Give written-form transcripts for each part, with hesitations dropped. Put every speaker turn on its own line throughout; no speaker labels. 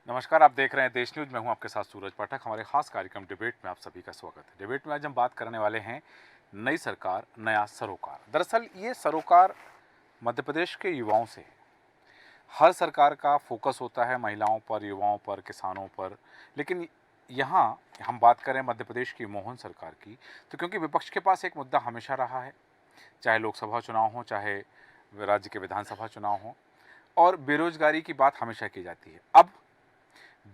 नमस्कार, आप देख रहे हैं देश न्यूज। मैं हूं आपके साथ सूरज पाठक। हमारे खास कार्यक्रम डिबेट में आप सभी का स्वागत है। डिबेट में आज हम बात करने वाले हैं नई सरकार नया सरोकार। दरअसल ये सरोकार मध्य प्रदेश के युवाओं से है। हर सरकार का फोकस होता है महिलाओं पर, युवाओं पर, किसानों पर, लेकिन यहाँ हम बात करें मध्य प्रदेश की मोहन सरकार की, तो क्योंकि विपक्ष के पास एक मुद्दा हमेशा रहा है, चाहे लोकसभा चुनाव हो, चाहे राज्य के विधानसभा चुनाव हो, और बेरोजगारी की बात हमेशा की जाती है। अब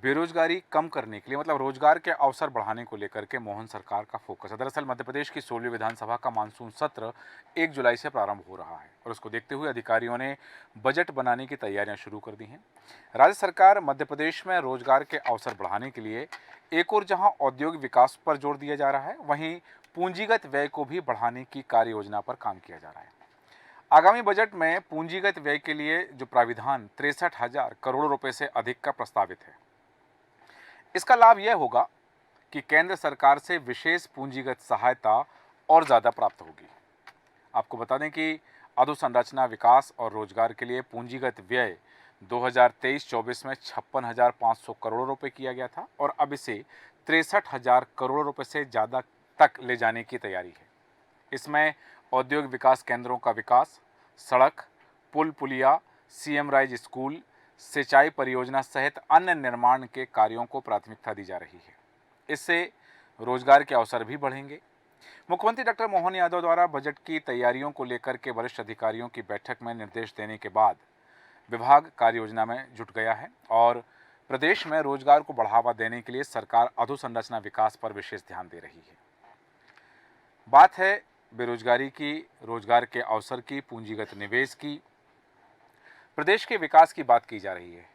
बेरोजगारी कम करने के लिए, मतलब रोजगार के अवसर बढ़ाने को लेकर के मोहन सरकार का फोकस है। दरअसल मध्य प्रदेश की 16वीं विधानसभा का मानसून सत्र 1 जुलाई से प्रारंभ हो रहा है और उसको देखते हुए अधिकारियों ने बजट बनाने की तैयारियां शुरू कर दी हैं। राज्य सरकार मध्य प्रदेश में रोजगार के अवसर बढ़ाने के लिए एक और जहां औद्योगिक विकास पर जोर दिया जा रहा है, वहीं पूंजीगत व्यय को भी बढ़ाने की कार्य योजना पर काम किया जा रहा है। आगामी बजट में पूंजीगत व्यय के लिए जो प्राविधान 63,000 करोड़ रुपए से अधिक का प्रस्तावित है, इसका लाभ यह होगा कि केंद्र सरकार से विशेष पूंजीगत सहायता और ज़्यादा प्राप्त होगी। आपको बता दें कि अधोसंरचना विकास और रोजगार के लिए पूंजीगत व्यय 2023-24 में 56,500 करोड़ रुपए किया गया था और अब इसे 63,000 करोड़ रुपए से ज़्यादा तक ले जाने की तैयारी है। इसमें औद्योगिक विकास केंद्रों का विकास, सड़क, पुल पुलिया, सीएम राइज स्कूल, सिंचाई परियोजना सहित अन्य निर्माण के कार्यों को प्राथमिकता दी जा रही है। इससे रोजगार के अवसर भी बढ़ेंगे। मुख्यमंत्री डॉक्टर मोहन यादव द्वारा बजट की तैयारियों को लेकर के वरिष्ठ अधिकारियों की बैठक में निर्देश देने के बाद विभाग कार्य योजना में जुट गया है और प्रदेश में रोजगार को बढ़ावा देने के लिए सरकार अधोसंरचना विकास पर विशेष ध्यान दे रही है। बात है बेरोजगारी की, रोजगार के अवसर की, पूंजीगत निवेश की। प्रदेश के विकास की बात की जा रही है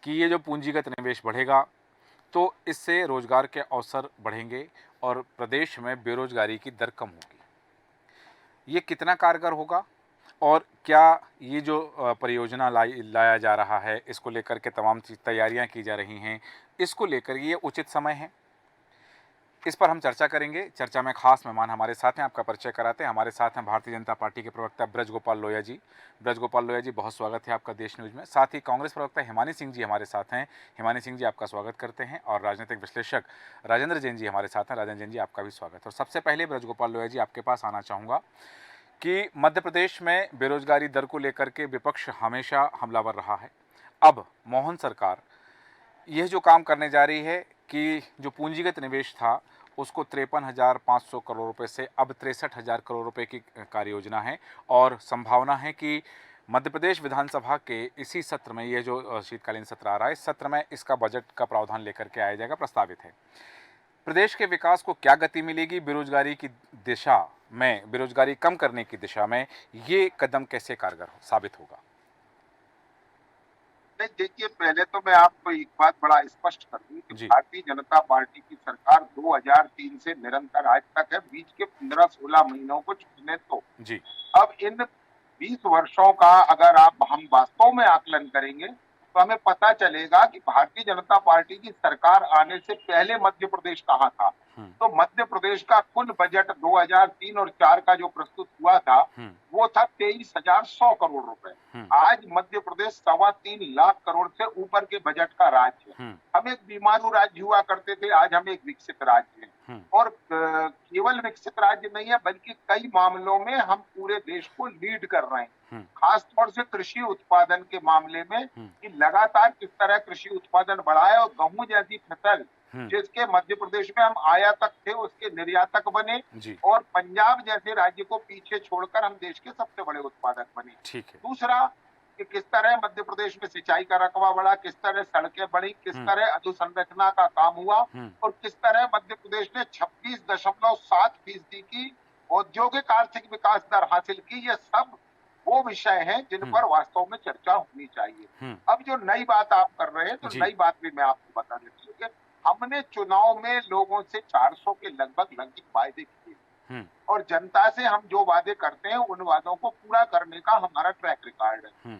कि ये जो पूंजीगत निवेश बढ़ेगा तो इससे रोजगार के अवसर बढ़ेंगे और प्रदेश में बेरोजगारी की दर कम होगी। ये कितना कारगर होगा और क्या ये जो परियोजना लाया जा रहा है, इसको लेकर के तमाम तैयारियां की जा रही हैं, इसको लेकर ये उचित समय है, इस पर हम चर्चा करेंगे। चर्चा में खास मेहमान हमारे साथ हैं। आपका परिचय कराते हैं। हमारे साथ हैं भारतीय जनता पार्टी के प्रवक्ता ब्रजगोपाल लोहिया जी। ब्रजगोपाल लोहिया जी, बहुत स्वागत है आपका देश न्यूज में। साथ ही कांग्रेस प्रवक्ता हिमानी सिंह जी हमारे साथ हैं। हिमानी सिंह जी, आपका स्वागत करते हैं। और राजनीतिक विश्लेषक राजेंद्र जैन जी हमारे साथ हैं। राजेंद्र जैन जी, आपका भी स्वागत है। और सबसे पहले ब्रजगोपाल लोहिया जी, आपके पास आना चाहूँगा कि मध्य प्रदेश में बेरोजगारी दर को लेकर के विपक्ष हमेशा हमलावर रहा है। अब मोहन सरकार यह जो काम करने जा रही है कि जो पूंजीगत निवेश था उसको 53,500 करोड़ रुपए से अब 63,000 करोड़ रुपए की कार्य योजना है और संभावना है कि मध्य प्रदेश विधानसभा के इसी सत्र में, ये जो शीतकालीन सत्र आ रहा है, इस सत्र में इसका बजट का प्रावधान लेकर के आया जाएगा, प्रस्तावित है। प्रदेश के विकास को क्या गति मिलेगी, बेरोजगारी की दिशा में, बेरोजगारी कम करने की दिशा में ये कदम कैसे कारगर साबित होगा?
नहीं, देखिए, पहले तो मैं आपको एक बात बड़ा स्पष्ट कर दूं कि
जी।
भारतीय जनता पार्टी की सरकार 2003 से निरंतर आज तक है। बीच के 15-16 महीनों को छूने तो
जी।
अब इन 20 वर्षों का अगर आप हम वास्तव में आकलन करेंगे तो हमें पता चलेगा कि भारतीय जनता पार्टी की सरकार आने से पहले मध्य प्रदेश कहाँ था।
हम्म।
तो मध्य प्रदेश का कुल बजट 2003 और 4 का जो प्रस्तुत हुआ था
हम्म।
वो था 23,100 करोड़ रुपए।
हम्म।
आज मध्य प्रदेश 3.25 लाख करोड़ से ऊपर के बजट का राज्य है।
हम्म।
हम एक बीमारू राज्य हुआ करते थे, आज हम एक विकसित राज्य हैं।
हम्म।
और केवल विकसित राज्य नहीं है बल्कि कई मामलों में हम पूरे देश को लीड कर रहे हैं।
हम्म।
खास तौर से कृषि उत्पादन के मामले में
हम्म।
कि लगातार किस तरह कृषि उत्पादन बढ़ा है और गेहूं जैसी फसल
हम्म।
जिसके मध्य प्रदेश में हम आयातक थे उसके निर्यातक बने
जी।
और पंजाब जैसे राज्य को पीछे छोड़कर हम देश के सबसे बड़े उत्पादक बने।
ठीक है।
दूसरा कि किस तरह मध्य प्रदेश में सिंचाई का रकबा बढ़ा, किस तरह सड़कें बढ़ी, किस तरह अधोसंरचना का काम हुआ और किस तरह मध्य प्रदेश ने 26.7% की औद्योगिक आर्थिक विकास दर हासिल की। ये सब वो विषय हैं जिन पर वास्तव में चर्चा होनी चाहिए। अब जो नई बात आप कर रहे हैं तो
जी।
नई बात भी मैं आपको बता देती हूँ कि हमने चुनाव में लोगों से 400 के लगभग वायदे किए और जनता से हम जो वादे करते हैं उन वादों को पूरा करने का हमारा ट्रैक रिकॉर्ड है।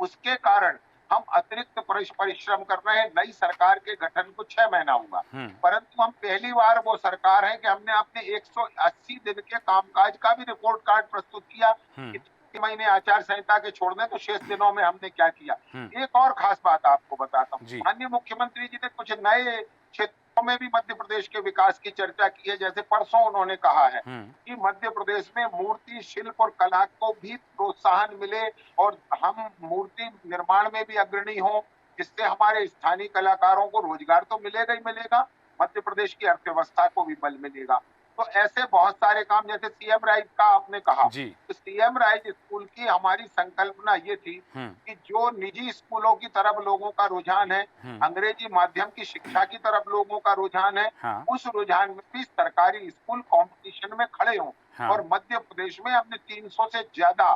उसके कारण हम अतिरिक्त परिश्रम कर रहे हैं। नई सरकार के गठन को 6 महीना हुआ, परंतु हम पहली बार वो सरकार है कि हमने अपने 180 दिन के कामकाज का भी रिपोर्ट कार्ड प्रस्तुत किया कि महीने आचार संहिता के छोड़ दें तो शेष दिनों में हमने क्या किया। एक और खास बात आपको बताता हूँ,
जी।
माननीय मुख्यमंत्री जी ने कुछ नए क्षेत्रों में भी मध्य प्रदेश के विकास की चर्चा की है। जैसे परसों उन्होंने कहा है कि मध्य प्रदेश में मूर्ति शिल्प और कला को भी प्रोत्साहन मिले और हम मूर्ति निर्माण में भी अग्रणी हों, जिससे हमारे स्थानीय कलाकारों को रोजगार तो मिलेगा ही मिलेगा, मध्य प्रदेश की अर्थव्यवस्था को भी बल मिलेगा। तो ऐसे बहुत सारे काम, जैसे सीएम राइज का आपने कहा,
जी।
तो सीएम राइज स्कूल की हमारी संकल्पना ये थी कि जो निजी स्कूलों की तरफ लोगों का रुझान है, अंग्रेजी माध्यम की शिक्षा की तरफ लोगों का रुझान है,
हाँ।
उस रुझान में भी सरकारी स्कूल कंपटीशन में खड़े हों।
हाँ।
और मध्य प्रदेश में हमने 300 से ज्यादा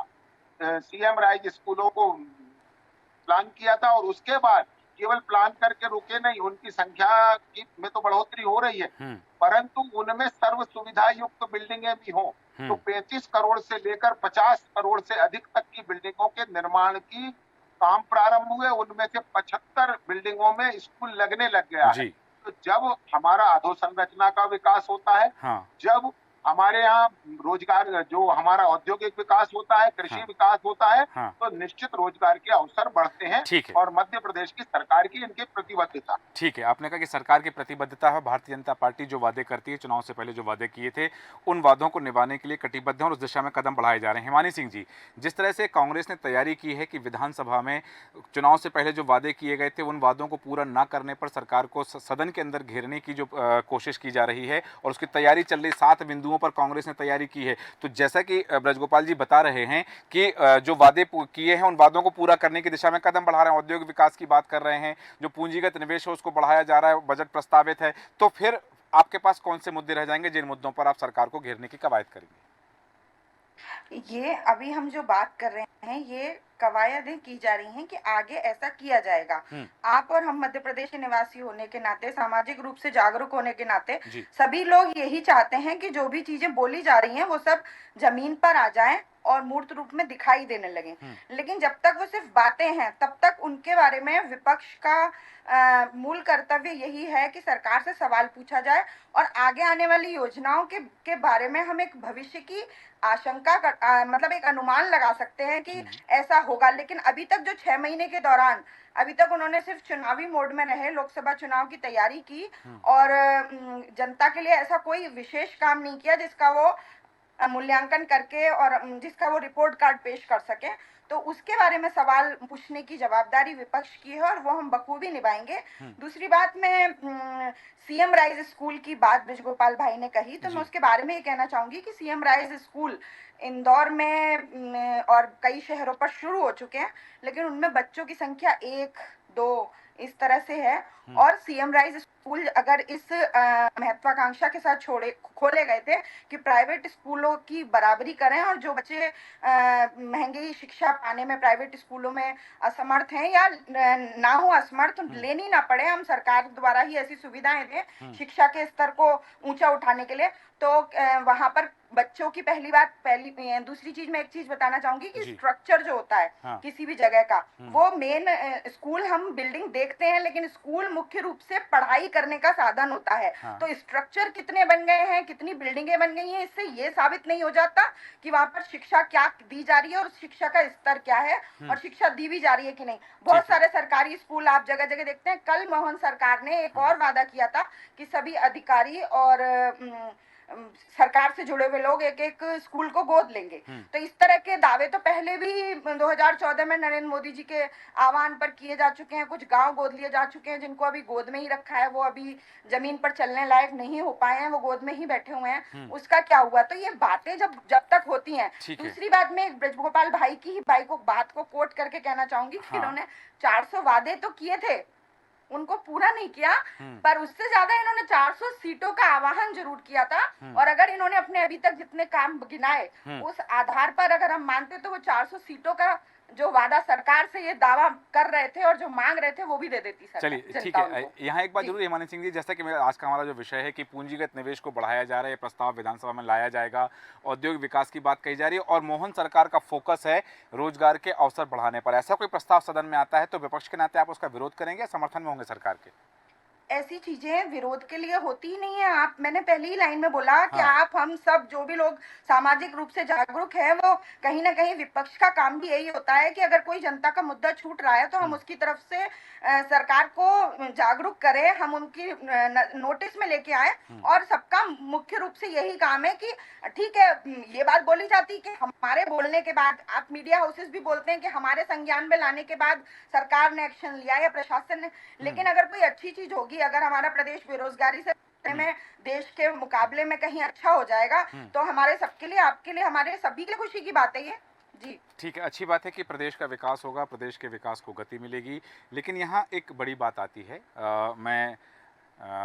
सीएम राइज स्कूलों को प्लान किया था, और उसके बाद केवल प्लान करके रुके नहीं, उनकी संख्या की में तो बढ़ोतरी हो रही है, परंतु उनमें सर्व सुविधा युक्त बिल्डिंगें भी हों। तो 35 करोड़ से लेकर 50 करोड़ से अधिक तक की बिल्डिंगों के निर्माण की काम प्रारंभ हुए, उनमें से 75 बिल्डिंगों में स्कूल लगने लग गया है। तो जब हमारा अधोसंरचना का विकास होता है, जब हमारे यहाँ रोजगार, जो हमारा औद्योगिक विकास होता है, कृषि विकास होता है, तो निश्चित रोजगार के अवसर बढ़ते हैं।
ठीक है।
और मध्य प्रदेश की सरकार की इनकी प्रतिबद्धता।
ठीक है, आपने कहा कि सरकार की प्रतिबद्धता है, भारतीय जनता पार्टी जो वादे करती है, चुनाव से पहले जो वादे किए थे, उन वादों को निभाने के लिए कटिबद्ध है और उस दिशा में कदम बढ़ाए जा रहे हैं। हिमानी सिंह जी, जिस तरह से कांग्रेस ने तैयारी की है कि विधानसभा में चुनाव से पहले जो वादे किए गए थे, उन वादों को पूरा ना करने पर सरकार को सदन के अंदर घेरने की जो कोशिश की जा रही है और उसकी तैयारी चल रही, 7 बिंदुओं पर कांग्रेस ने तैयारी की है। तो जैसा कि ब्रजगोपाल जी बता रहे हैं कि जो वादे किए हैं, उन वादों को पूरा करने की दिशा में कदम बढ़ा रहे हैं, औद्योगिक विकास की बात कर रहे हैं, जो पूंजीगत निवेश है उसको बढ़ाया जा रहा है, बजट प्रस्तावित है, तो फिर आपके पास कौन से मुद्दे रह जाएंगे जिन मुद्दों पर आप सरकार को घेरने की कवायद करेंगे?
ये अभी हम जो बात कर रहे हैं, ये कवायदें की जा रही हैं कि आगे ऐसा किया जाएगा। आप और हम मध्य प्रदेश के निवासी होने के नाते, सामाजिक रूप से जागरूक होने के नाते, सभी लोग यही चाहते हैं कि जो भी चीजें बोली जा रही हैं वो सब जमीन पर आ जाएं और मूर्त रूप में दिखाई देने लगे। लेकिन जब तक वो सिर्फ बातें हैं, तब तक उनके बारे में विपक्ष का मूल कर्तव्य यही है कि सरकार से सवाल पूछा जाए और आगे आने वाली योजनाओं के बारे में हम एक भविष्य की आशंका मतलब एक अनुमान लगा सकते हैं कि ऐसा होगा। लेकिन अभी तक जो 6 महीने के दौरान, अभी तक उन्होंने सिर्फ चुनावी मोड में रहे, लोकसभा चुनाव की तैयारी की और जनता के लिए ऐसा कोई विशेष काम नहीं किया जिसका वो मूल्यांकन करके और जिसका वो रिपोर्ट कार्ड पेश कर सके। तो उसके बारे में सवाल पूछने की जवाबदारी विपक्ष की है और वो हम बखूबी निभाएंगे। दूसरी बात, मैं सीएम राइज स्कूल की बात ब्रजगोपाल भाई ने कही, तो मैं उसके बारे में ये कहना चाहूंगी कि सीएम राइज स्कूल इंदौर में और कई शहरों पर शुरू हो चुके हैं, लेकिन उनमें बच्चों की संख्या 1-2 इस तरह से है। और सीएम राइज स्कूल अगर इस महत्वाकांक्षा के साथ खोले गए थे कि प्राइवेट स्कूलों की बराबरी करें और जो बच्चे महंगी शिक्षा पाने में प्राइवेट स्कूलों में असमर्थ हैं या ना हो असमर्थ, लेनी ना पड़े, हम सरकार द्वारा ही ऐसी सुविधाएं दें शिक्षा के स्तर को ऊंचा उठाने के लिए, तो वहां पर बच्चों की दूसरी चीज मैं एक चीज बताना चाहूंगी कि स्ट्रक्चर जो होता है किसी भी जगह का, वो मेन स्कूल हम बिल्डिंग देखते हैं, लेकिन स्कूल मुख्य रूप से पढ़ाई करने का साधन होता है। तो स्ट्रक्चर कितने बन गए हैं, कितनी बिल्डिंगें बन गई हैं, इससे ये साबित नहीं हो जाता कि वहां पर शिक्षा क्या दी जा रही है और शिक्षा का स्तर क्या है और शिक्षा दी भी जा रही है कि नहीं। बहुत सारे सरकारी स्कूल आप जगह जगह देखते हैं। कल मोहन सरकार ने एक और वादा किया था कि सभी अधिकारी और सरकार से जुड़े हुए लोग एक एक स्कूल को गोद लेंगे। तो इस तरह के दावे तो पहले भी 2014 में नरेंद्र मोदी जी के आह्वान पर किए जा चुके हैं। कुछ गांव गोद लिए जा चुके हैं जिनको अभी गोद में ही रखा है, वो अभी जमीन पर चलने लायक नहीं हो पाए हैं, वो गोद में ही बैठे हुए हैं। उसका क्या हुआ? तो ये बातें जब तक होती हैं। दूसरी बात, मैं ब्रजगोपाल भाई की ही बात को कोट करके कहना चाहूंगी कि इन्होंने 400 वादे तो किए थे, उनको पूरा नहीं किया, पर उससे ज्यादा इन्होंने 400 सीटों का आह्वान जरूर किया था। और अगर इन्होंने अपने अभी तक जितने काम गिनाए उस आधार पर अगर हम मानते तो वो 400 सीटों का जो वादा सरकार से ये दावा कर रहे थे और जो मांग रहे थे वो भी दे देती सरकार।
चलिए ठीक है, यहाँ एक बात जरूर हिमानी सिंह जी, जैसा कि आज का हमारा जो विषय है कि पूंजीगत निवेश को बढ़ाया जा रहा है, प्रस्ताव विधानसभा में लाया जाएगा, औद्योगिक विकास की बात कही जा रही है और मोहन सरकार का फोकस है रोजगार के अवसर बढ़ाने पर। ऐसा कोई प्रस्ताव सदन में आता है तो विपक्ष के नाते आप उसका विरोध करेंगे या समर्थन में होंगे सरकार के?
ऐसी चीजें विरोध के लिए होती ही नहीं है। आप, मैंने पहली ही लाइन में बोला कि
हाँ।
आप, हम सब जो भी लोग सामाजिक रूप से जागरूक है, वो कहीं ना कहीं विपक्ष का काम भी यही होता है कि अगर कोई जनता का मुद्दा छूट रहा है तो हम उसकी तरफ से सरकार को जागरूक करें, हम उनकी नोटिस में लेके आए। और सबका मुख्य रूप से यही काम है कि ठीक है, ये बात बोली जाती कि हमारे बोलने के बाद, आप मीडिया हाउसेस भी बोलते हैं कि हमारे संज्ञान में लाने के बाद सरकार ने एक्शन लिया या प्रशासन ने, लेकिन अगर कोई अच्छी चीज होगी, अगर हमारा प्रदेश बेरोजगारी से में देश के मुकाबले में कहीं अच्छा हो जाएगा तो हमारे सबके लिए, आपके लिए, हमारे सभी के लिए खुशी की बात है ये। जी
ठीक है, अच्छी बात है कि प्रदेश का विकास होगा, प्रदेश के विकास को गति मिलेगी, लेकिन यहाँ एक बड़ी बात आती है। मैं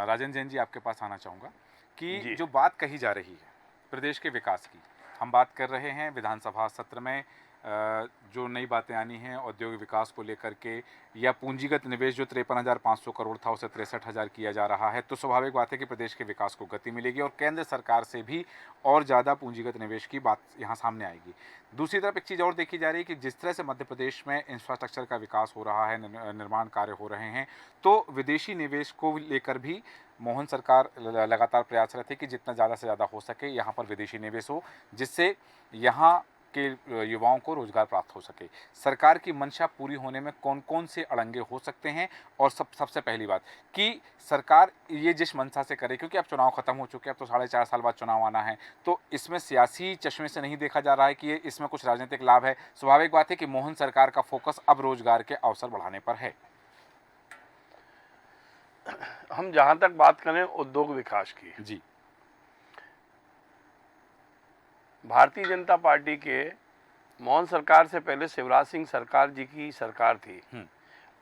राजन जैन जी आपके पास आना चाहूँगा कि जो बात कही जा रही है प्रदेश के विकास की, हम बात कर रहे हैं विधानसभा सत्र में जो नई बातें आनी हैं औद्योगिक विकास को लेकर के, या पूंजीगत निवेश जो 53,500 करोड़ था उसे 63,000 किया जा रहा है, तो स्वाभाविक बात है कि प्रदेश के विकास को गति मिलेगी और केंद्र सरकार से भी और ज़्यादा पूंजीगत निवेश की बात यहाँ सामने आएगी। दूसरी तरफ एक चीज़ और देखी जा रही है कि जिस तरह से मध्य प्रदेश में इंफ्रास्ट्रक्चर का विकास हो रहा है, निर्माण कार्य हो रहे हैं, तो विदेशी निवेश को लेकर भी मोहन सरकार लगातार प्रयासरत है कि जितना ज़्यादा से ज़्यादा हो सके यहाँ पर विदेशी निवेश हो, जिससे यहाँ के युवाओं को रोजगार प्राप्त हो सके। सरकार की मंशा पूरी होने में कौन कौन से अड़ंगे हो सकते हैं? और सबसे पहली बात कि सरकार ये जिस मंशा से करे, क्योंकि अब चुनाव खत्म हो चुके हैं, अब तो 4.5 साल बाद चुनाव आना है, तो इसमें सियासी चश्मे से नहीं देखा जा रहा है कि ये इसमें कुछ राजनीतिक लाभ है। स्वाभाविक बात है कि मोहन सरकार का फोकस अब रोजगार के अवसर बढ़ाने पर है।
हम जहां तक बात करें उद्योग विकास की,
जी,
भारतीय जनता पार्टी के मोहन सरकार से पहले शिवराज सिंह सरकार जी की सरकार थी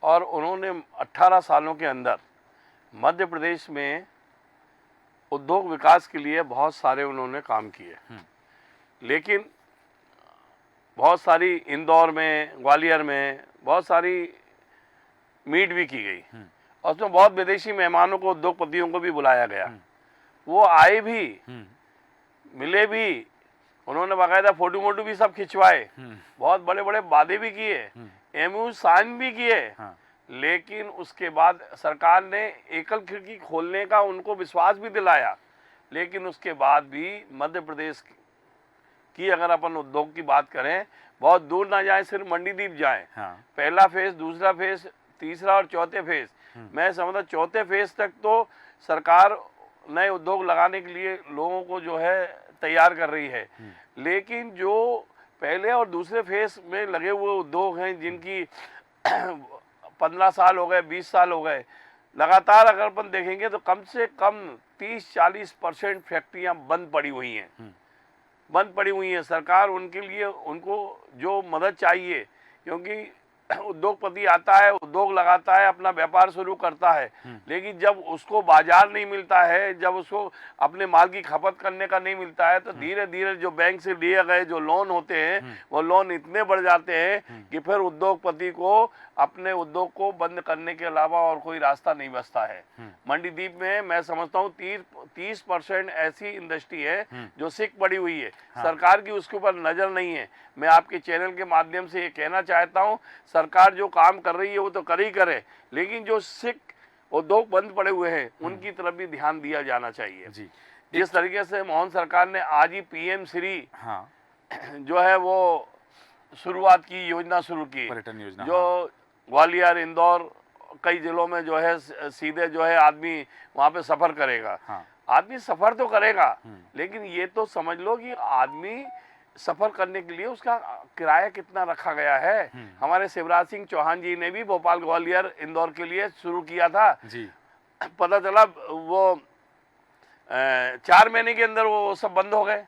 और उन्होंने 18 सालों के अंदर मध्य प्रदेश में उद्योग विकास के लिए बहुत सारे उन्होंने काम किए। लेकिन बहुत सारी इंदौर में, ग्वालियर में बहुत सारी मीट भी की गई और उसमें बहुत विदेशी मेहमानों को, उद्योगपतियों को भी बुलाया गया। वो आए भी, मिले भी, उन्होंने बाकायदा फोटो मोटो भी सब खिंचवाए, बहुत बड़े बड़े वादे भी किए, एमयू साइन भी किए। लेकिन उसके बाद सरकार ने एकल खिड़की खोलने का उनको विश्वास भी दिलाया, लेकिन उसके बाद भी मध्य प्रदेश की अगर अपन उद्योग की बात करें, बहुत दूर ना जाए, सिर्फ मंडीदीप जाए। पहला फेज, दूसरा फेज, तीसरा और चौथे फेज, मैं समझता चौथे फेज तक तो सरकार नए उद्योग लगाने के लिए लोगों को जो है तैयार कर रही है। लेकिन जो पहले और दूसरे फेज में लगे हुए उद्योग हैं, जिनकी 15 साल हो गए, 20 साल हो गए, लगातार अगर अपन देखेंगे तो कम से कम 30-40% फैक्ट्रियां बंद पड़ी हुई हैं। सरकार उनके लिए, उनको जो मदद चाहिए, क्योंकि उद्योगपति आता है, उद्योग लगाता है, अपना व्यापार शुरू करता है, लेकिन जब उसको बाजार नहीं मिलता है, जब उसको अपने माल की खपत करने का नहीं मिलता है, तो धीरे धीरे जो बैंक से लिए गए जो लोन होते हैं, वो लोन इतने बढ़ जाते हैं कि फिर उद्योगपति को अपने उद्योग को बंद करने के अलावा और कोई रास्ता नहीं बचता है। मंडीदीप में मैं समझता हूँ 30% ऐसी इंडस्ट्री है जो सिक पड़ी हुई है। सरकार की उसके ऊपर नजर नहीं है। मैं आपके चैनल के माध्यम से ये कहना चाहता हूँ, सरकार जो काम कर रही है वो तो कर ही करे, लेकिन जो सिक उद्योग बंद पड़े हुए हैं उनकी तरफ भी ध्यान दिया जाना चाहिए। जी, जिस तरीके से मोहन सरकार ने आज ही PM श्री जो है वो शुरुआत की, योजना शुरू की, पर्यटन योजना, जो ग्वालियर, इंदौर, कई जिलों में जो है सीधे जो है आदमी वहाँ पे सफर करेगा। आदमी सफर तो करेगा, लेकिन ये तो समझ लो कि आदमी सफर करने के लिए उसका किराया कितना रखा गया है। हमारे शिवराज सिंह चौहान जी ने भी भोपाल, ग्वालियर, इंदौर के लिए शुरू किया था जी। पता चला वो 4 महीने के अंदर वो सब बंद हो गए।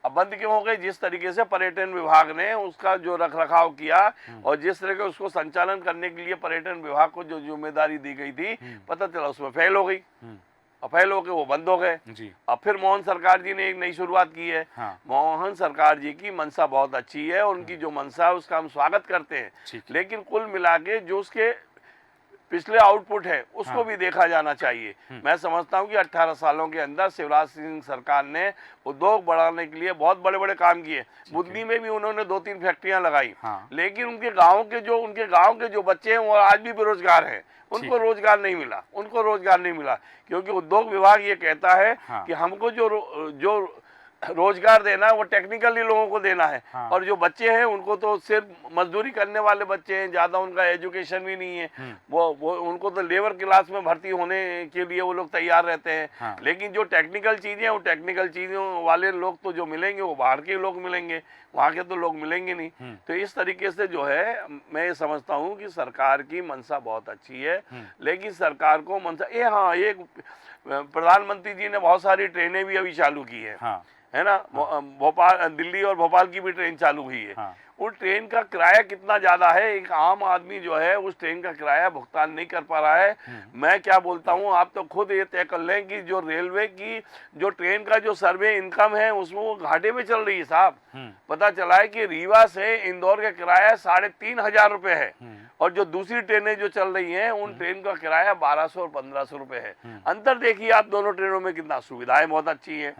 अब बंद क्यों हो गए? जिस तरीके से पर्यटन विभाग ने उसका जो रखरखाव किया और जिस तरह के उसको संचालन करने के लिए पर्यटन विभाग को जो जिम्मेदारी दी गई थी, पता चला उसमें फेल हो गई। अब फेल हो के वो बंद हो गए जी। अब फिर मोहन सरकार जी ने एक नई शुरुआत की है। मोहन सरकार जी की मंशा बहुत अच्छी है, उनकी जो मंशा है उसका हम स्वागत करते हैं, लेकिन कुल मिला के जो उसके पिछले आउटपुट है उसको
हाँ।
भी देखा जाना चाहिए। मैं समझता हूं कि 18 सालों के अंदर शिवराज सिंह सरकार ने उद्योग बढ़ाने के लिए बहुत बड़े बड़े काम किए। बुधनी में भी उन्होंने 2-3 फैक्ट्रियां लगाई,
हाँ।
लेकिन उनके गांव के जो बच्चे हैं वो आज भी बेरोजगार हैं, उनको रोजगार नहीं मिला क्योंकि उद्योग विभाग ये कहता है
हाँ।
कि हमको जो रोजगार देना है वो टेक्निकली लोगों को देना है।
हाँ।
और जो बच्चे हैं उनको तो सिर्फ मजदूरी करने वाले बच्चे हैं, ज्यादा उनका एजुकेशन भी नहीं है, वो उनको तो लेबर क्लास में भर्ती होने के लिए वो लोग तैयार रहते हैं।
हाँ।
लेकिन जो टेक्निकल चीजें, वो टेक्निकल चीजों वाले लोग तो जो मिलेंगे वो बाहर के लोग मिलेंगे, वहाँ के तो लोग मिलेंगे नहीं। तो इस तरीके से जो है मैं ये समझता हूँ कि सरकार की मंशा बहुत अच्छी है, लेकिन सरकार को मंशा हाँ, एक प्रधानमंत्री जी ने बहुत सारी ट्रेनें भी अभी चालू की है ना। भोपाल, दिल्ली और भोपाल की भी ट्रेन चालू हुई है।
हाँ।
उस ट्रेन का किराया कितना ज्यादा है, एक आम आदमी जो है उस ट्रेन का किराया भुगतान नहीं कर पा रहा है। मैं क्या बोलता हूँ, आप तो खुद ये तय कर लें कि जो रेलवे की जो ट्रेन का जो सर्वे इनकम है उसमें वो घाटे में चल रही है साहब। पता चला है कि रीवा से इंदौर का किराया 3,500 रुपए है, और जो दूसरी ट्रेनें जो चल रही हैं उन ट्रेन का किराया 1200 और 1500 रुपए है। अंतर देखिए आप दोनों ट्रेनों में कितना, सुविधाएं बहुत अच्छी है,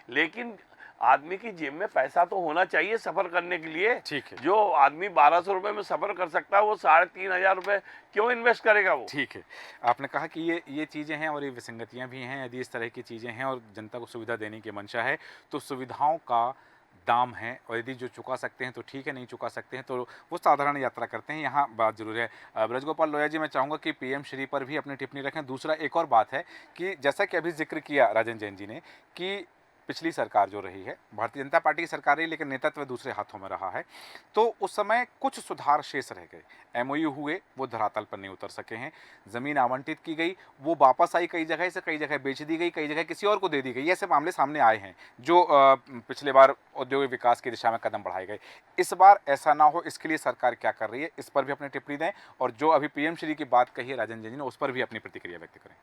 लेकिन आदमी की जेब में पैसा तो होना चाहिए सफर करने के लिए।
ठीक है।
जो आदमी 1200 रुपए में सफर कर सकता है वो 3,500 रुपए क्यों इन्वेस्ट करेगा वो।
ठीक है, आपने कहा कि ये चीज़ें हैं और ये विसंगतियां भी हैं। यदि इस तरह की चीज़ें हैं और जनता को सुविधा देने की मंशा है तो सुविधाओं का दाम है, और यदि जो चुका सकते हैं तो ठीक है, नहीं चुका सकते हैं तो वो साधारण यात्रा करते हैं। यहाँ बात जरूर है। ब्रजगोपाल लोहिया जी, मैं चाहूँगा कि पीएम श्री पर भी अपनी टिप्पणी रखें। दूसरा एक और बात है कि जैसा कि अभी जिक्र किया राजन जैन जी ने कि पिछली सरकार जो रही है भारतीय जनता पार्टी की सरकार रही, लेकिन नेतृत्व दूसरे हाथों में रहा है, तो उस समय कुछ सुधार शेष रह गए। एमओयू हुए, वो धरातल पर नहीं उतर सके हैं। ज़मीन आवंटित की गई, वो वापस आई, कई जगह से कई जगह बेच दी गई, कई जगह किसी और को दे दी गई। ऐसे मामले सामने आए हैं जो पिछले बार औद्योगिक विकास की दिशा में कदम बढ़ाए गए। इस बार ऐसा ना हो, इसके लिए सरकार क्या कर रही है, इस पर भी अपनी टिप्पणी दें, और जो अभी पीएम श्री की बात कही है राजन जैन जी ने, उस पर भी अपनी प्रतिक्रिया व्यक्त करें।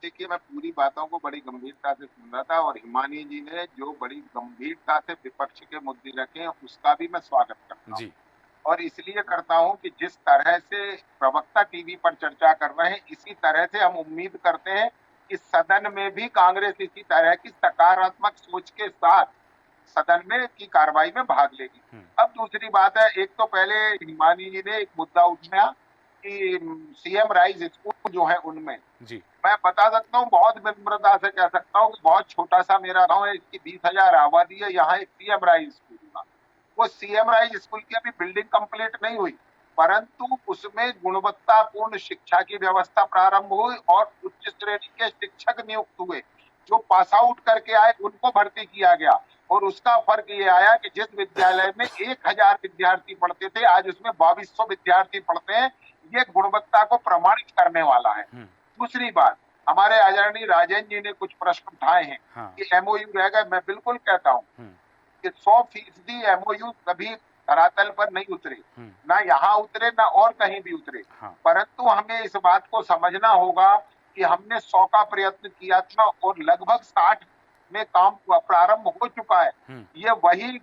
देखिए, मैं पूरी बातों को बड़ी गंभीरता से सुन रहा था, और हिमानी जी ने जो बड़ी गंभीरता से विपक्ष के मुद्दे रखे हैं उसका भी मैं स्वागत करता हूँ। और इसलिए करता हूँ कि जिस तरह से प्रवक्ता टीवी पर चर्चा कर रहे हैं, इसी तरह से हम उम्मीद करते हैं कि सदन में भी कांग्रेस इसी तरह की सकारात्मक सोच के साथ सदन में की कार्रवाई में भाग लेगी। अब दूसरी बात है, एक तो पहले हिमानी जी ने एक मुद्दा उठाया कि सीएम राइज स्कूल जो है उनमें
जी, मैं
बता सकता हूँ, बहुत विनम्रता से कह सकता हूँ कि बहुत छोटा सा मेरा गांव है, इसकी 20,000 आबादी है, यहाँ एक सीएम राइज स्कूल था। वो सीएम राइज स्कूल की अभी बिल्डिंग कंप्लीट नहीं हुई, परंतु उसमें गुणवत्तापूर्ण शिक्षा की व्यवस्था प्रारंभ हुई और उच्च श्रेणी के शिक्षक नियुक्त हुए। जो पास आउट करके आए उनको भर्ती किया गया, और उसका फर्क ये आया कि जिस विद्यालय में 1,000 विद्यार्थी पढ़ते थे, आज उसमें 2,200 विद्यार्थी पढ़ते हैं। ये गुणवत्ता को प्रमाणित करने वाला है। दूसरी बात, हमारे आदरणीय राजन जी ने कुछ प्रश्न उठाए हैं कि एमओयू रह गए। मैं बिल्कुल कहता हूँ कि 100% एमओयू कभी धरातल पर नहीं उतरे, ना यहाँ उतरे ना और कहीं भी उतरे। परंतु हमें इस बात को समझना होगा कि हमने 100 का प्रयत्न किया था और लगभग 60 में काम प्रारंभ हो चुका है। ये वही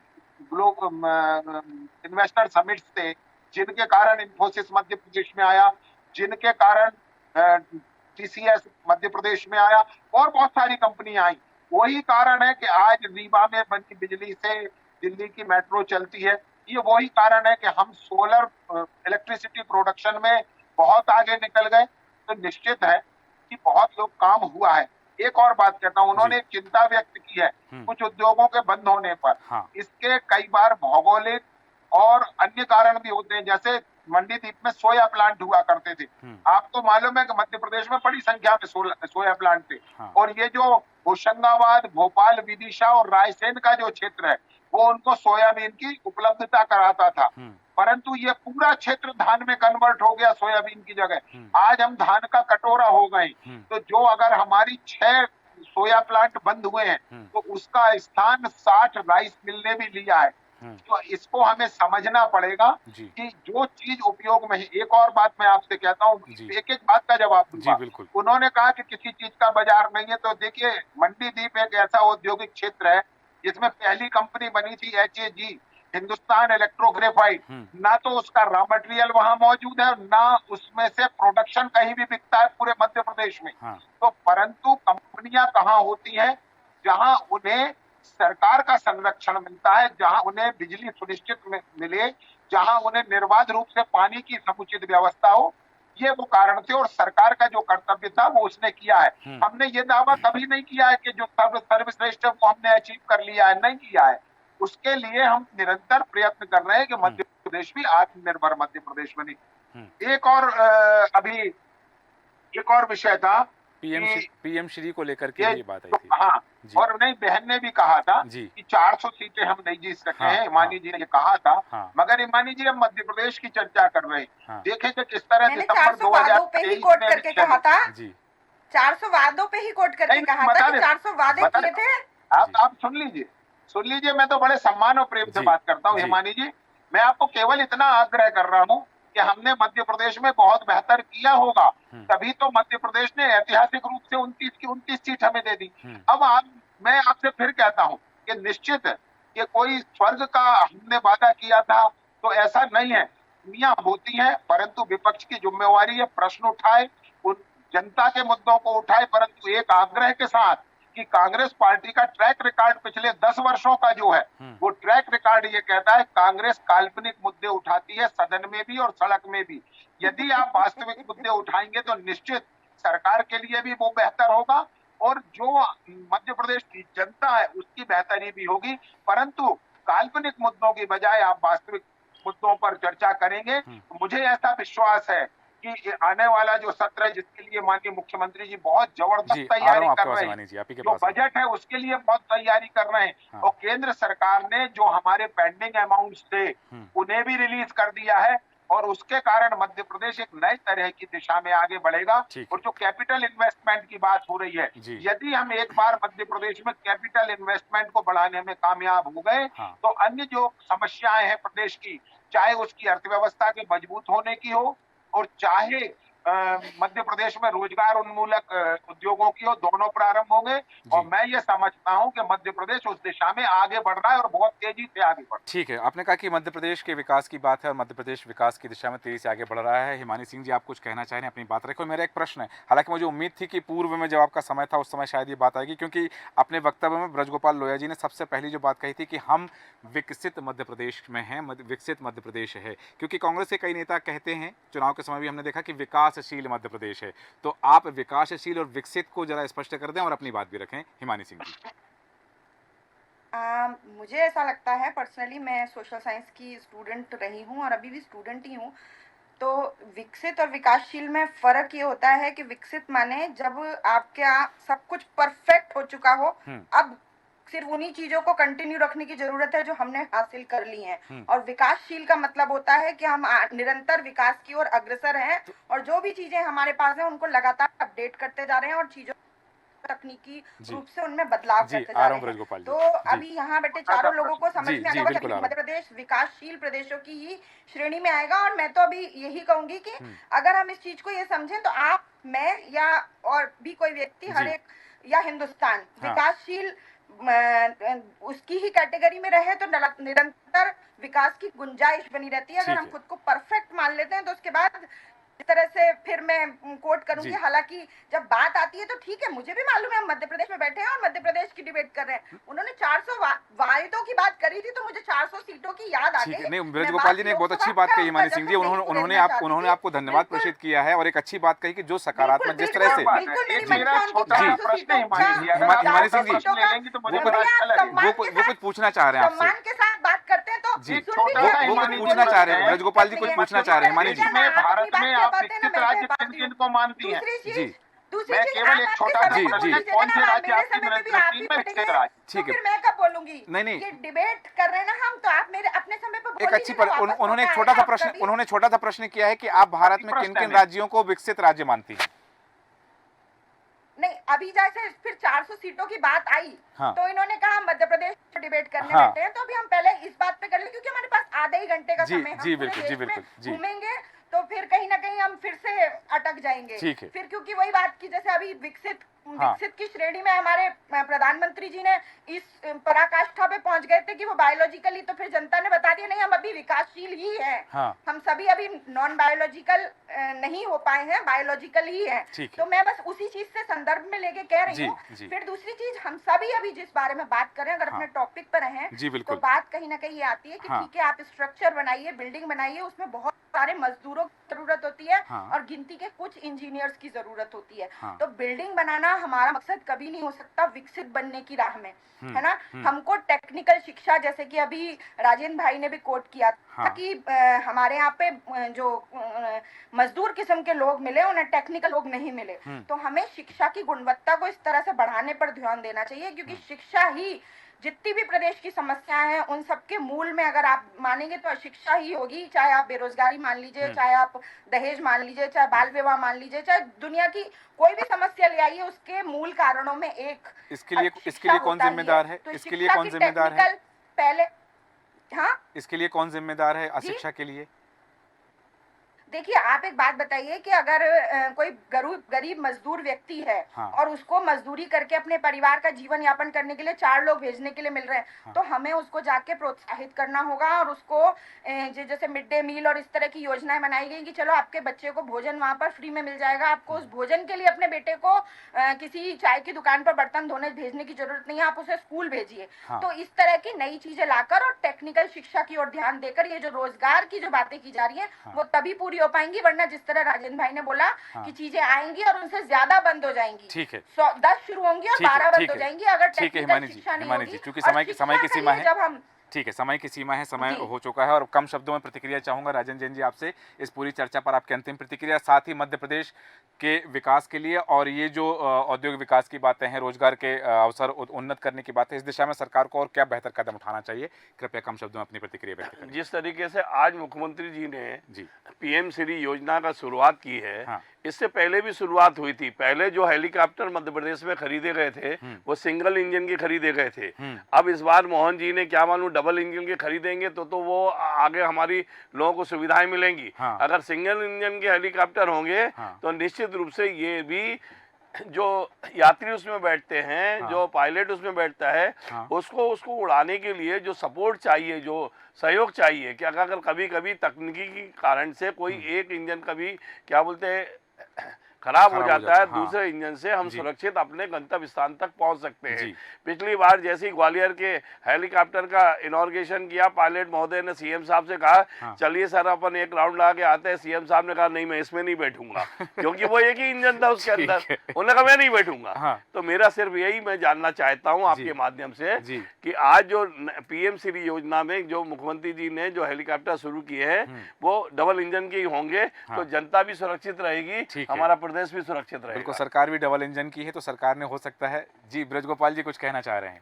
इन्वेस्टर समिट्स थे जिनके कारण इन्फोसिस मध्य प्रदेश में आया, जिनके कारण टीसीएस मध्य प्रदेश में आया, और बहुत सारी कंपनियां आई। वही कारण है कि आज रीवा में बनी बिजली से दिल्ली की मेट्रो चलती है। ये वही कारण है कि हम सोलर इलेक्ट्रिसिटी प्रोडक्शन में बहुत आगे निकल गए। तो निश्चित है कि बहुत लोग काम हुआ है। एक और बात कहता हूँ, उन्होंने एक चिंता व्यक्त की है कुछ उद्योगों के बंद होने पर। इसके कई बार भौगोलिक और अन्य कारण भी होते हैं। जैसे मंडी द्वीप में सोया प्लांट हुआ करते थे, आपको मालूम है कि मध्य प्रदेश में बड़ी संख्या में सोया प्लांट थे। और ये जो होशंगाबाद, भोपाल, विदिशा और रायसेन का जो क्षेत्र है वो उनको सोयाबीन की उपलब्धता कराता था, परंतु ये पूरा क्षेत्र धान में कन्वर्ट हो गया सोयाबीन की जगह। आज हम धान का कटोरा हो गए। तो जो अगर हमारी 6 सोया प्लांट बंद हुए हैं तो उसका स्थान 60 राइस मिल ने भी लिया है। तो इसको हमें समझना पड़ेगा कि जो चीज उपयोग में है। एक और बात मैं आपसे कहता हूँ, एक एक बात का जवाब दूंगा। उन्होंने कहा कि किसी चीज का बाजार नहीं है, तो देखिए मंडी द्वीप एक ऐसा औद्योगिक क्षेत्र है जिसमें पहली कंपनी बनी थी HAG, हिंदुस्तान इलेक्ट्रोग्रेफाइट, ना तो उसका रॉ मटेरियल वहां मौजूद है, ना उसमें से प्रोडक्शन कहीं भी बिकता है पूरे मध्य प्रदेश में। तो परंतु कंपनियां कहाँ होती हैं? जहां उन्हें सरकार का संरक्षण मिलता है, जहां उन्हें बिजली सुनिश्चित मिले, जहां उन्हें निर्बाध रूप से पानी की समुचित व्यवस्था हो। ये वो कारण थे और सरकार का जो कर्तव्य था वो उसने किया है। हमने ये दावा कभी नहीं किया है कि जो सर्वश्रेष्ठ वो हमने अचीव कर लिया है, नहीं किया है। उसके लिए हम निरंतर प्रयत्न कर रहे हैं कि मध्य प्रदेश भी आत्मनिर्भर मध्य प्रदेश बने। एक और अभी एक और विषय था
पीएम श्री को लेकर के ये बात आई थी।
हाँ, और नहीं, बहन ने भी कहा था कि 400 सीटें हम नहीं जीत सके हैं। हिमानी जी ने ये कहा था, मगर हिमानी जी हम मध्य प्रदेश की चर्चा कर रहे हैं। देखेंगे किस तरह दिसंबर
2023 कोट करके कहा था, 400 वादों पे ही कोट करके कहा था कि 400 वादे किए थे।
आप सुन लीजिए, मैं तो बड़े सम्मान और प्रेम से बात करता हूँ हिमानी जी। मैं आपको केवल इतना आग्रह कर रहा हूँ कि हमने मध्य प्रदेश में बहुत बेहतर किया होगा, तभी तो मध्य प्रदेश ने ऐतिहासिक रूप से 29 की 29 सीट हमें दे दी। अब मैं आपसे फिर कहता हूं कि निश्चित ये कोई स्वर्ग का हमने वादा किया था तो ऐसा नहीं है। दुनिया होती है, परंतु विपक्ष की जिम्मेवारी है प्रश्न उठाए, उन जनता के मुद्दों को उठाए, परंतु एक आग्रह के साथ कि कांग्रेस पार्टी का ट्रैक रिकॉर्ड पिछले 10 वर्षों का जो है वो ट्रैक रिकॉर्ड ये कहता है कांग्रेस काल्पनिक मुद्दे उठाती है, सदन में भी और सड़क में भी। यदि आप वास्तविक मुद्दे उठाएंगे तो निश्चित सरकार के लिए भी वो बेहतर होगा और जो मध्य प्रदेश की जनता है उसकी बेहतरी भी होगी। परंतु काल्पनिक मुद्दों की बजाय आप वास्तविक मुद्दों पर चर्चा करेंगे तो मुझे ऐसा विश्वास है कि आने वाला जो सत्र है, जिसके लिए माननीय मुख्यमंत्री जी बहुत जबरदस्त तैयारी कर रहे हैं, जो बजट है उसके लिए बहुत तैयारी कर रहे हैं, और केंद्र सरकार ने जो हमारे पेंडिंग अमाउंट्स थे उन्हें भी रिलीज कर दिया है, और उसके कारण मध्य प्रदेश एक नए तरह की दिशा में आगे बढ़ेगा। और जो कैपिटल इन्वेस्टमेंट की बात हो रही है, यदि हम एक बार मध्य प्रदेश में कैपिटल इन्वेस्टमेंट को बढ़ाने में कामयाब हो गए तो अन्य जो समस्याएं हैं प्रदेश की, चाहे उसकी अर्थव्यवस्था के मजबूत होने की हो और चाहे मध्य प्रदेश में रोजगार उन्मूलक उद्योगों की हो, दोनों प्रारंभ होंगे। और मैं ये समझता हूं कि मध्य प्रदेश उस दिशा में आगे बढ़ रहा है और बहुत तेजी से आगे बढ़ रहा है।
ठीक है, आपने कहा कि मध्य प्रदेश के विकास की बात है और मध्य प्रदेश विकास की दिशा में तेजी से आगे बढ़ रहा है। हिमानी सिंह जी, आप कुछ कहना चाह रहे हैं, अपनी बात रखो। मेरा एक प्रश्न है, हालांकि मुझे उम्मीद थी कि पूर्व में जब आपका समय था उस समय शायद ये बात आएगी, क्योंकि अपने वक्तव्य में ब्रजगोपाल लोहिया जी ने सबसे पहली जो बात कही थी कि हम विकसित मध्य प्रदेश में हैं, विकसित मध्य प्रदेश है, क्योंकि कांग्रेस के कई नेता कहते हैं, चुनाव के समय भी हमने देखा कि विकासशील मध्य प्रदेश है। तो आप विकासशील और विकसित को जरा स्पष्ट कर दें और अपनी बात भी रखें, हिमानी सिंह जी।
मुझे ऐसा लगता है, पर्सनली मैं सोशल साइंस की स्टूडेंट रही हूँ और अभी भी स्टूडेंट ही हूँ, तो विकसित और विकासशील में फर्क ये होता है कि विकसित माने जब आपके यहाँ सब कुछ परफेक्ट हो चुका हो, अब सिर्फ उन्हीं चीजों को कंटिन्यू रखने की जरूरत है जो हमने हासिल कर ली हैं। और विकासशील का मतलब होता है कि हम निरंतर विकास की ओर अग्रसर हैं और जो भी चीजें हमारे पास हैं उनको लगातार अपडेट करते जा रहे हैं और चीजों तकनीकी रूप से उनमें बदलाव करते जा रहे हैं। तो अभी यहाँ बैठे चारों लोगों को समझ में आ गया कि मध्य प्रदेश विकासशील प्रदेशों की ही श्रेणी में आएगा। और मैं तो अभी यही कहूंगी कि अगर हम इस चीज को ये समझें तो आप, मैं या और भी कोई व्यक्ति, हर एक या हिंदुस्तान विकासशील उसकी ही कैटेगरी में रहे तो निरंतर विकास की गुंजाइश बनी रहती है। अगर हम खुद को परफेक्ट मान लेते हैं तो उसके बाद इस तरह से फिर मैं कोट करूंगी। हालांकि जब बात आती है तो ठीक है, मुझे भी मालूम है हम मध्य प्रदेश में बैठे हैं और मध्य प्रदेश की डिबेट कर रहे हैं। उन्होंने 400 वायदों की बात करी थी तो मुझे 400 सीटों की याद आ गई।
नहीं, ब्रजगोपाल जी ने एक बहुत अच्छी बात कही हिमानी सिंह जी, उन्होंने आपको धन्यवाद प्रेषित किया है और एक अच्छी बात कही कि जो सकारात्मक जिस तरह से हिमानी सिंह जी वो कुछ पूछना चाह रहे हैं आपसे,
सम्मान के साथ बात करते हैं तो
वो कुछ पूछना चाह रहे हैं, ब्रजगोपाल जी कुछ पूछना चाह रहे हैं। हिमानी जी,
भारत में आप विकसित राज्य किन को मानती हैं?
जी,
मैं केवल एक छोटा कौन से राज्य आपकी दृष्टि में विकसित राज्य?
ठीक है, मैं कब बोलूंगी?
नहीं,
ये डिबेट कर रहे हैं ना हम, तो आप मेरे अपने समय पर
एक अच्छी उन्होंने एक छोटा सा प्रश्न किया है कि आप भारत में किन किन राज्यों को विकसित राज्य मानती हैं?
नहीं, अभी जैसे फिर 400 सीटों की बात आई तो इन्होंने कहा मध्य प्रदेश डिबेट करने बैठे हैं, तो अभी हम पहले इस बात पे कर ले क्योंकि हमारे पास आधे ही घंटे का समय है।
जी बिल्कुल,
घूमेंगे तो फिर कहीं ना कहीं हम फिर से अटक जाएंगे।
ठीक है।
फिर क्योंकि वही बात की, जैसे अभी विकसित
हाँ।
की श्रेणी में हमारे प्रधानमंत्री जी ने इस पराकाष्ठा पे पहुंच गए थे कि वो बायोलॉजिकली, तो फिर जनता ने बता दिया नहीं, हम अभी विकासशील ही हैं।
हाँ।
हम सभी अभी नॉन बायोलॉजिकल नहीं हो पाए हैं, बायोलॉजिकल ही है। तो मैं बस उसी चीज से संदर्भ में लेके कह रही हूँ। फिर दूसरी चीज, हम सभी अभी जिस बारे में बात कर रहे हैं, अगर अपने टॉपिक पर रहें, तो बात कहीं ना कहीं ये आती है कि ठीक है, आप स्ट्रक्चर बनाइए, बिल्डिंग बनाइए, उसमें बहुत सारे मजदूरों की जरूरत होती है और गिनती के कुछ इंजीनियर्स की जरूरत होती है। तो बिल्डिंग बनाना हमारा मकसद कभी नहीं हो सकता विकसित बनने की राह में, है ना। हमको टेक्निकल शिक्षा, जैसे कि अभी राजेंद्र भाई ने भी कोट किया था कि हमारे यहाँ पे जो मजदूर किस्म के लोग मिले, उन्हें टेक्निकल लोग नहीं मिले। तो हमें शिक्षा की गुणवत्ता को इस तरह से बढ़ाने पर ध्यान देना चाहिए, क्योंकि शिक्षा ही जितनी भी प्रदेश की समस्याएं हैं उन सबके मूल में अगर आप मानेंगे तो शिक्षा ही होगी। चाहे आप बेरोजगारी मान लीजिए, चाहे आप दहेज मान लीजिए, चाहे बाल विवाह मान लीजिए, चाहे दुनिया की कोई भी समस्या ले आइए, उसके मूल कारणों में एक
इसके लिए कौन जिम्मेदार है?
तो
इसके लिए कौन जिम्मेदार है?
पहले
इसके लिए कौन जिम्मेदार है अशिक्षा के लिए?
देखिए, आप एक बात बताइए कि अगर कोई गरीब मजदूर व्यक्ति है और उसको मजदूरी करके अपने परिवार का जीवन यापन करने के लिए 4 लोग भेजने के लिए मिल रहे हैं, तो हमें उसको जाके प्रोत्साहित करना होगा और उसको जैसे मिड डे मील और इस तरह की योजनाएं बनाई गई कि चलो आपके बच्चे को भोजन वहां पर फ्री में मिल जाएगा, आपको उस भोजन के लिए अपने बेटे को किसी चाय की दुकान पर बर्तन धोने भेजने की जरूरत नहीं है, आप उसे स्कूल भेजिए। तो इस तरह की नई चीजें लाकर और टेक्निकल शिक्षा की ओर ध्यान देकर ये जो रोजगार की जो बातें की जा रही है वो तभी पूरी हो पाएंगी, वरना जिस तरह राजेंद्र भाई ने बोला कि चीजें आएंगी और उनसे ज्यादा बंद हो जाएंगी।
ठीक है,
10 शुरू होंगी और 12 बंद हो जाएंगी अगर टेक्निकल शिक्षा नहीं होगी।
क्योंकि समय की सीमा है।
जब हम
ठीक है, समय की सीमा है, समय हो चुका है और कम शब्दों में प्रतिक्रिया चाहूंगा राजन जैन जी आपसे इस पूरी चर्चा पर, आपकी अंतिम प्रतिक्रिया, साथ ही मध्य प्रदेश के विकास के लिए और ये जो औद्योगिक विकास की बातें हैं, रोजगार के अवसर उन्नत करने की बातें, इस दिशा में सरकार को और क्या बेहतर कदम उठाना चाहिए, कृपया कम शब्दों में अपनी प्रतिक्रिया व्यक्त करें।
जिस तरीके से आज मुख्यमंत्री जी ने पीएम श्री योजना का शुरुआत की है, इससे पहले भी शुरुआत हुई थी। पहले जो हेलीकॉप्टर मध्य प्रदेश में खरीदे गए थे वो सिंगल इंजन के खरीदे गए थे। अब इस बार मोहन जी ने क्या मालूम डबल इंजन के खरीदेंगे तो वो आगे हमारी लोगों को सुविधाएं मिलेंगी। अगर सिंगल इंजन के हेलीकॉप्टर होंगे तो निश्चित रूप से ये भी जो यात्री उसमें बैठते हैं, जो पायलट उसमें बैठता है, उसको उड़ाने के लिए जो सपोर्ट चाहिए, जो सहयोग चाहिए कि अगर कभी कभी तकनीकी के कारण से कोई एक इंजन कभी क्या बोलते हैं खराब हो जाता है, दूसरे इंजन से हम सुरक्षित अपने गंतव्य स्थान तक पहुंच सकते हैं। पिछली बार जैसे ही ग्वालियर के हेलीकॉप्टर का इनॉर्गेशन किया, पायलट महोदय ने सीएम साहब से कहा चलिए सर अपन एक राउंड लगा के आते हैं। सीएम साहब ने कहा नहीं, मैं इसमें नहीं बैठूंगा क्योंकि वो एक ही इंजन था उसके अंदर। उन्होंने कहा मैं नहीं बैठूंगा। तो मेरा सिर्फ यही मैं जानना चाहता हूँ आपके माध्यम से कि आज जो पीएम श्री योजना में जो मुख्यमंत्री जी ने जो हेलीकॉप्टर शुरू किए हैं वो डबल इंजन के ही होंगे, तो जनता भी सुरक्षित रहेगी, हमारा प्रदेश भी सुरक्षित रहेगा।
बिल्कुल, सरकार भी डबल इंजन की है तो सरकार ने हो सकता है। जी ब्रजगोपाल जी कुछ कहना चाह रहे हैं?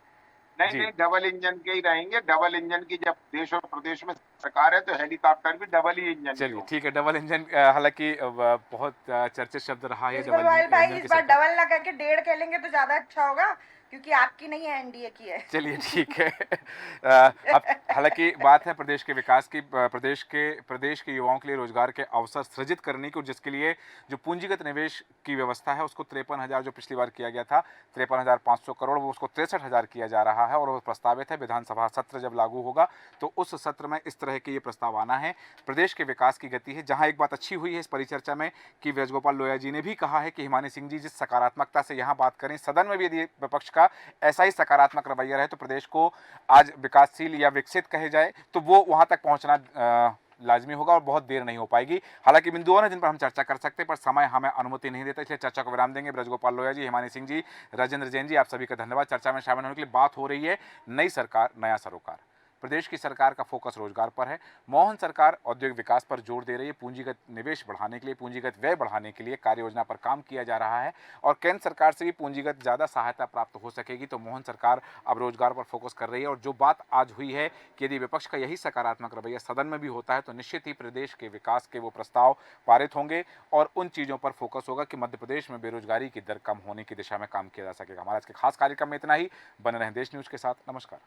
नहीं, डबल इंजन के ही रहेंगे। डबल इंजन की जब देश और प्रदेश में सरकार है तो हेलीकॉप्टर भी डबल ही इंजन।
चलिए ठीक है, डबल इंजन हालांकि बहुत चर्चित शब्द रहा है डबल
इंजन। इस बार डबल ना करके 1.5 कह लेंगे तो ज्यादा अच्छा होगा, क्योंकि आपकी नहीं है, एनडीए की है।
चलिए ठीक है। अब हालांकि बात है प्रदेश के विकास की, प्रदेश के युवाओं के लिए रोजगार के अवसर सृजित करने की, और जिसके लिए जो पूंजीगत निवेश की व्यवस्था है उसको 53,000 जो पिछली बार किया गया था 53,500 करोड़, वो उसको 63,000 किया जा रहा है और वो प्रस्तावित है। विधानसभा सत्र जब लागू होगा तो उस सत्र में इस तरह के ये प्रस्ताव आना है। प्रदेश के विकास की गति है। जहाँ एक बात अच्छी हुई है इस परिचर्चा में कि ब्रजगोपाल लोया जी ने भी कहा है कि हिमानी सिंह जी जिस सकारात्मकता से यहाँ बात करें, सदन में भी यदि विपक्ष ऐसा ही सकारात्मक रवैया रहे तो प्रदेश को आज विकासशील या विकसित कहे जाए तो वो वहां तक पहुंचना लाजमी होगा और बहुत देर नहीं हो पाएगी। हालांकि बिंदुओं हैं जिन पर हम चर्चा कर सकते हैं पर समय हमें अनुमति नहीं देता, इसलिए चर्चा को विराम देंगे। ब्रजगोपाल लोया जी, हिमानी सिंह जी, राजेंद्र जैन जी, आप सभी का धन्यवाद चर्चा में शामिल होने के लिए। बात हो रही है नई सरकार नया सरोकार। प्रदेश की सरकार का फोकस रोजगार पर है। मोहन सरकार औद्योगिक विकास पर जोर दे रही है। पूंजीगत निवेश बढ़ाने के लिए, पूंजीगत व्यय बढ़ाने के लिए कार्य योजना पर काम किया जा रहा है और केंद्र सरकार से भी पूंजीगत ज़्यादा सहायता प्राप्त हो सकेगी। तो मोहन सरकार अब रोजगार पर फोकस कर रही है और जो बात आज हुई है कि यदि विपक्ष का यही सकारात्मक रवैया सदन में भी होता है तो निश्चित ही प्रदेश के विकास के वो प्रस्ताव पारित होंगे और उन चीज़ों पर फोकस होगा कि मध्य प्रदेश में बेरोजगारी की दर कम होने की दिशा में काम किया जा सकेगा। हमारा आज के खास कार्यक्रम में इतना ही। बने रहें देश न्यूज़ के साथ। नमस्कार।